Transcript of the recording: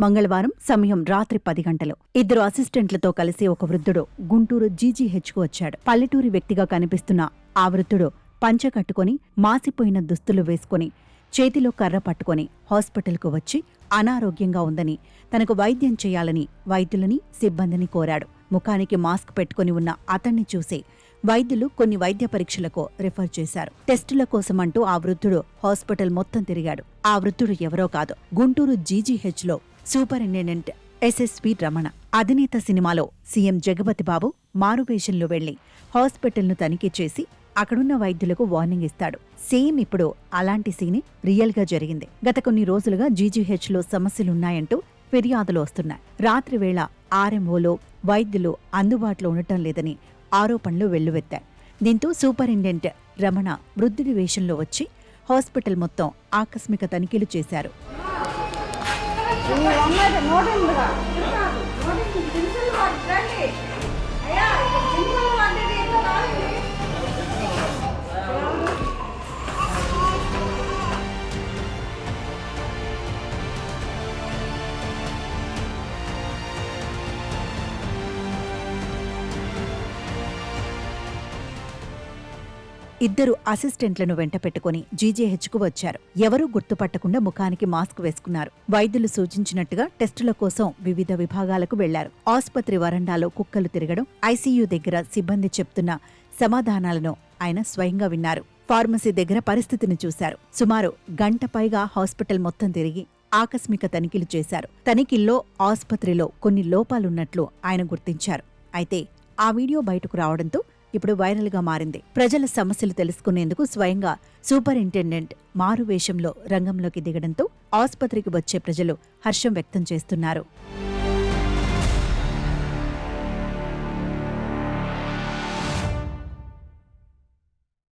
మంగళవారం సమయం రాత్రి 10 గంటలు ఇద్దరు అసిస్టెంట్లతో కలిసి ఒక వృద్ధుడు గుంటూరు జీజీహెచ్కు వచ్చాడు. పల్లెటూరి వ్యక్తిగా కనిపిస్తున్న ఆ వృద్ధుడు పంచ కట్టుకుని మాసిపోయిన దుస్తులు వేసుకుని చేతిలో కర్ర పట్టుకుని హాస్పిటల్కు వచ్చి అనారోగ్యంగా ఉందని, తనకు వైద్యం చేయాలని వైద్యులని సిబ్బందిని కోరాడు. ముఖానికి మాస్క్ పెట్టుకుని ఉన్న అతన్ని చూసి వైద్యులు కొన్ని వైద్య పరీక్షలకు రిఫర్ చేశారు. టెస్టుల కోసమంటూ ఆ వృద్ధుడు హాస్పిటల్ మొత్తం తిరిగాడు. ఆ వృద్ధుడు ఎవరో కాదు, గుంటూరు జీజీహెచ్లో సూపరింటెండెంట్ ఎస్ఎస్వి రమణ. అధినేత సినిమాలో సీఎం జగపతిబాబు మారువేషంలో వెళ్లి హాస్పిటల్ను తనిఖీ చేసి అక్కడున్న వైద్యులకు వార్నింగ్ ఇస్తాడు. సేమ్ ఇప్పుడు అలాంటి సీనే రియల్గా జరిగింది. గత కొన్ని రోజులుగా జీజీహెచ్లో సమస్యలున్నాయంటూ ఫిర్యాదులు వస్తున్నాయి. రాత్రివేళ ఆర్ఎంఓలో వైద్యులు అందుబాటులో ఉండటం లేదని ఆరోపణలు వెల్లువెత్తాయి. దీంతో సూపరింటెండెంట్ రమణ వృద్ధుడి వేషంలో వచ్చి హాస్పిటల్ మొత్తం ఆకస్మిక తనిఖీలు చేశారు. ఇద్దరు అసిస్టెంట్లను వెంటపెట్టుకుని జీజీహెచ్కు వచ్చారు. ఎవరూ గుర్తుపట్టకుండా ముఖానికి మాస్క్ వేసుకున్నారు. వైద్యులు సూచించినట్టుగా టెస్టుల కోసం వివిధ విభాగాలకు వెళ్లారు. ఆసుపత్రి వరండాలో కుక్కలు తిరగడం, ఐసీయూ దగ్గర సిబ్బంది చెప్తున్న సమాధానాలను ఆయన స్వయంగా విన్నారు. ఫార్మసీ దగ్గర పరిస్థితిని చూశారు. సుమారు గంట పైగా హాస్పిటల్ మొత్తం తిరిగి ఆకస్మిక తనిఖీలు చేశారు. తనిఖీల్లో ఆసుపత్రిలో కొన్ని లోపాలున్నట్లు ఆయన గుర్తించారు. అయితే ఆ వీడియో బయటకు రావడంతో ఇప్పుడు వైరల్గా మారింది. ప్రజల సమస్యలు తెలుసుకునేందుకు స్వయంగా సూపరింటెండెంట్ మారువేషంలో రంగంలోకి దిగడంతో ఆసుపత్రికి వచ్చే ప్రజలు హర్షం వ్యక్తం చేస్తున్నారు.